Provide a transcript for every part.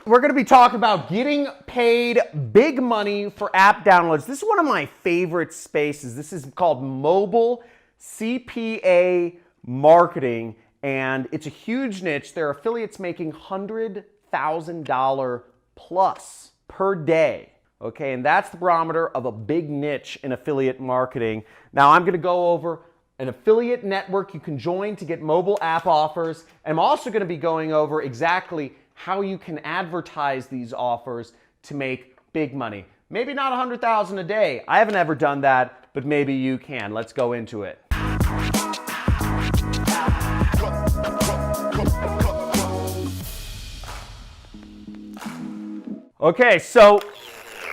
We're going to be talking about getting paid big money for app downloads. This is one of my favorite spaces. This is called mobile CPA marketing, and it's a huge niche. There are affiliates making $100,000 plus per day. Okay, and that's the barometer of a big niche in affiliate marketing. Now I'm going to go over an affiliate network you can join to get mobile app offers. And I'm also going to be going over exactly how you can advertise these offers to make big money. Maybe not $100,000 a day. I haven't ever done that, but maybe you can. Let's go into it. Okay, so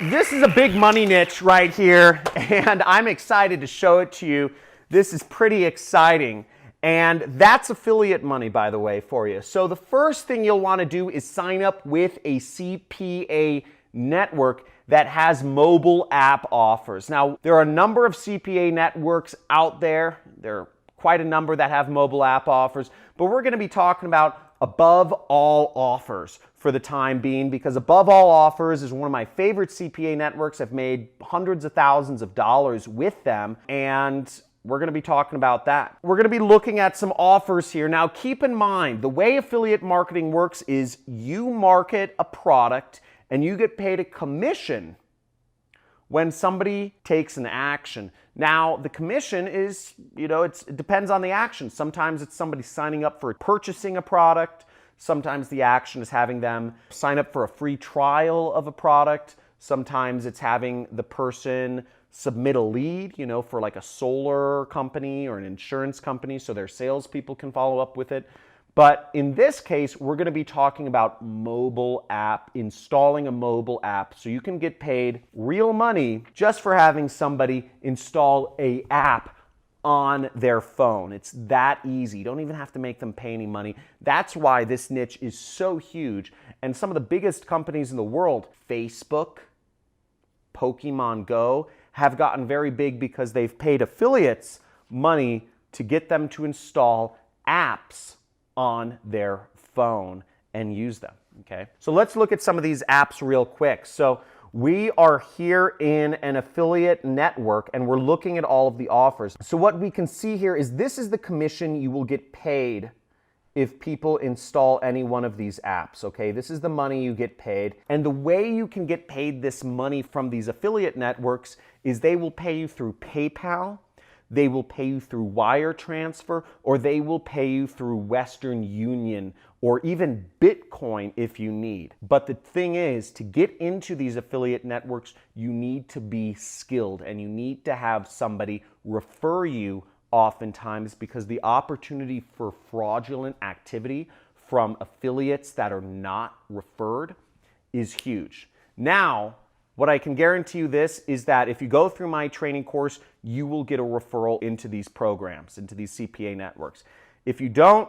this is a big money niche right here, and I'm excited to show it to you. This is pretty exciting, and that's affiliate money, by the way, for you. So the first thing you'll want to do is sign up with a CPA network that has mobile app offers. Now, there are a number of CPA networks out there. There are quite a number that have mobile app offers, but we're going to be talking about Above All Offers for the time being, because Above All Offers is one of my favorite CPA networks. I've made hundreds of thousands of dollars with them, and we're going to be talking about that. We're going to be looking at some offers here. Now, keep in mind, the way affiliate marketing works is you market a product and you get paid a commission when somebody takes an action. Now, the commission is, it depends on the action. Sometimes it's somebody signing up for purchasing a product. Sometimes the action is having them sign up for a free trial of a product. Sometimes it's having the person submit a lead, for like a solar company or an insurance company so their salespeople can follow up with it. But in this case, we're going to be talking about mobile app, installing a mobile app so you can get paid real money just for having somebody install an app on their phone. It's that easy. You don't even have to make them pay any money. That's why this niche is so huge. And some of the biggest companies in the world, Facebook, Pokemon Go, have gotten very big because they've paid affiliates money to get them to install apps on their phone and use them. Okay, so let's look at some of these apps real quick. So we are here in an affiliate network and we're looking at all of the offers. So what we can see here is this is the commission you will get paid if people install any one of these apps. Okay, this is the money you get paid. And the way you can get paid this money from these affiliate networks is they will pay you through PayPal, they will pay you through wire transfer, or they will pay you through Western Union or even Bitcoin if you need. But the thing is, to get into these affiliate networks, you need to be skilled and you need to have somebody refer you oftentimes, because the opportunity for fraudulent activity from affiliates that are not referred is huge. Now, what I can guarantee you this is that if you go through my training course, you will get a referral into these programs, into these CPA networks. If you don't,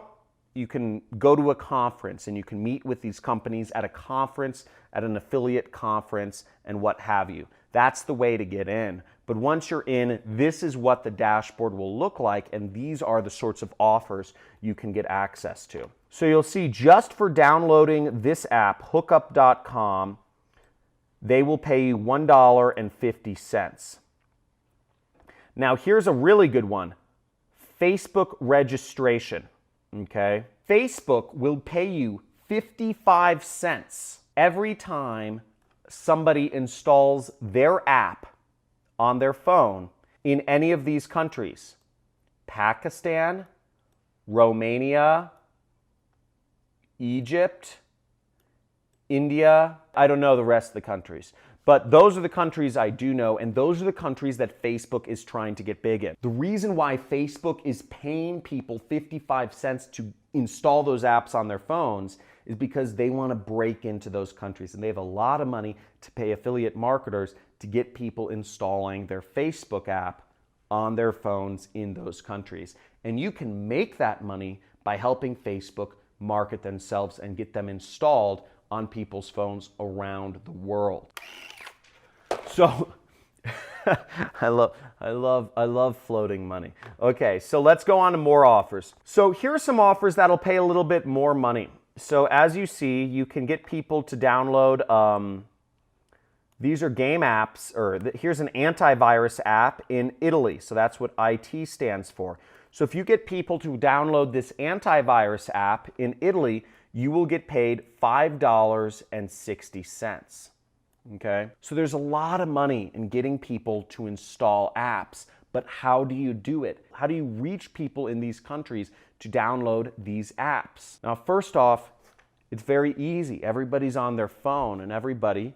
you can go to a conference and you can meet with these companies at a conference, at an affiliate conference, and what have you. That's the way to get in. But once you're in, this is what the dashboard will look like, and these are the sorts of offers you can get access to. So you'll see just for downloading this app, hookup.com, they will pay you $1.50. Now here's a really good one. Facebook registration, okay? Facebook will pay you 55 cents every time somebody installs their app on their phone in any of these countries: Pakistan, Romania, Egypt, India. I don't know the rest of the countries, but those are the countries I do know, and those are the countries that Facebook is trying to get big in. The reason why Facebook is paying people 55 cents to install those apps on their phones is because they want to break into those countries, and they have a lot of money to pay affiliate marketers to get people installing their Facebook app on their phones in those countries. And you can make that money by helping Facebook market themselves and get them installed on people's phones around the world. So I love floating money. Okay, so let's go on to more offers. So here are some offers that'll pay a little bit more money. So as you see, you can get people to download, these are game apps, or here's an antivirus app in Italy. So that's what IT stands for. So if you get people to download this antivirus app in Italy, you will get paid $5.60. Okay? So there's a lot of money in getting people to install apps, but how do you do it? How do you reach people in these countries to download these apps? Now, first off, it's very easy. Everybody's on their phone, and everybody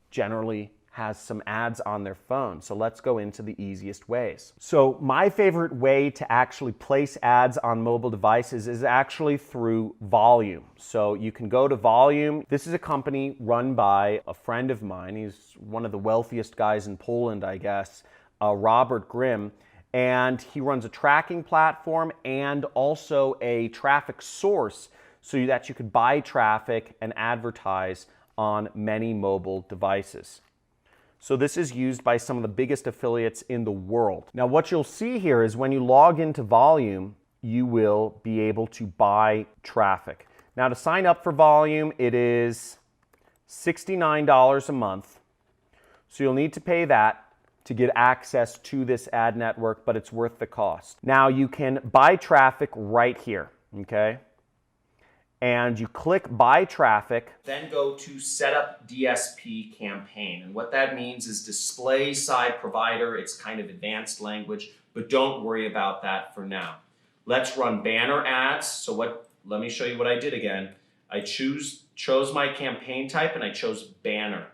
generally has some ads on their phone. So let's go into the easiest ways. So my favorite way to actually place ads on mobile devices is actually through Volume. So you can go to Volume. This is a company run by a friend of mine. He's one of the wealthiest guys in Poland, I guess, Robert Grimm. And he runs a tracking platform and also a traffic source so that you could buy traffic and advertise on many mobile devices. So this is used by some of the biggest affiliates in the world. Now what you'll see here is when you log into Volume, you will be able to buy traffic. Now to sign up for Volume, it is $69 a month. So you'll need to pay that to get access to this ad network, but it's worth the cost. Now you can buy traffic right here, okay? And you click Buy Traffic. Then go to Set Up DSP Campaign. And what that means is Display Side Provider. It's kind of advanced language, but don't worry about that for now. Let's run banner ads. So let me show you what I did again. I chose my campaign type and I chose banner.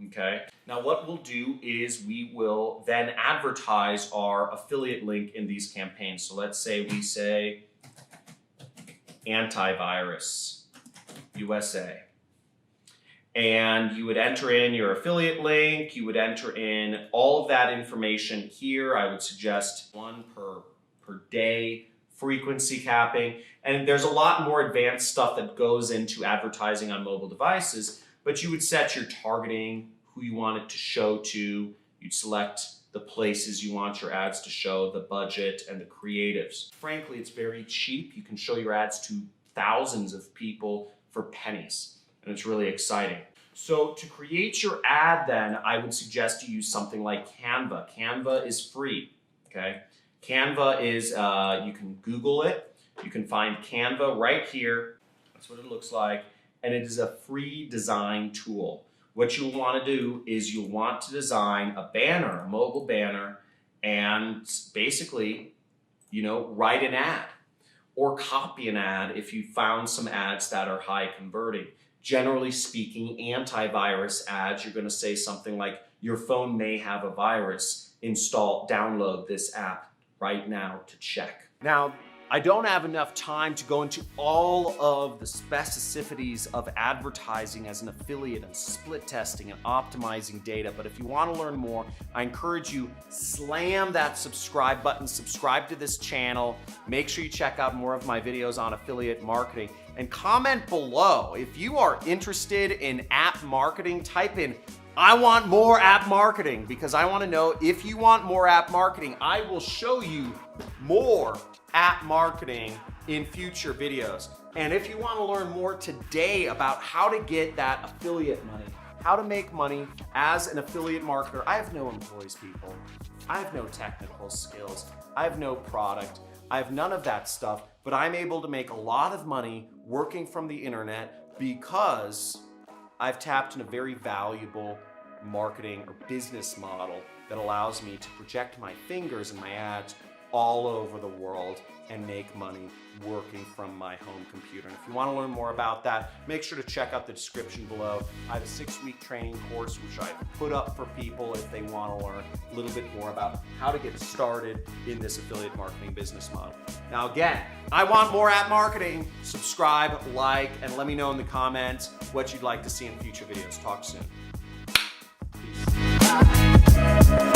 Okay. Now what we'll do is we will then advertise our affiliate link in these campaigns. So let's say we say antivirus USA, and you would enter in your affiliate link. You would enter in all of that information here. I would suggest one per day, frequency capping, and there's a lot more advanced stuff that goes into advertising on mobile devices, but you would set your targeting, who you want it to show to. You'd select the places you want your ads to show, the budget, and the creatives. Frankly, it's very cheap. You can show your ads to thousands of people for pennies, and it's really exciting. So to create your ad then, I would suggest you use something like Canva. Canva is free, okay? Canva is, you can Google it. You can find Canva right here. That's what it looks like, and it is a free design tool. What you'll want to do is you'll want to design a banner, a mobile banner, and basically, write an ad or copy an ad if you found some ads that are high converting. Generally speaking, antivirus ads, you're going to say something like, your phone may have a virus. Download this app right now to check. Now, I don't have enough time to go into all of the specificities of advertising as an affiliate and split testing and optimizing data, but if you want to learn more, I encourage you, slam that subscribe button, subscribe to this channel, make sure you check out more of my videos on affiliate marketing, and comment below. If you are interested in app marketing, type in, I want more app marketing, because I want to know if you want more app marketing. I will show you more app marketing in future videos. And if you want to learn more today about how to get that affiliate money, how to make money as an affiliate marketer, I have no employees, people. I have no technical skills. I have no product. I have none of that stuff, but I'm able to make a lot of money working from the internet because I've tapped in a very valuable marketing or business model that allows me to project my fingers and my ads all over the world and make money working from my home computer. And if you want to learn more about that, make sure to check out the description below. I have a 6-week training course which I put up for people if they want to learn a little bit more about how to get started in this affiliate marketing business model. Now again, I want more app marketing. Subscribe, like, and let me know in the comments what you'd like to see in future videos. Talk soon. Peace.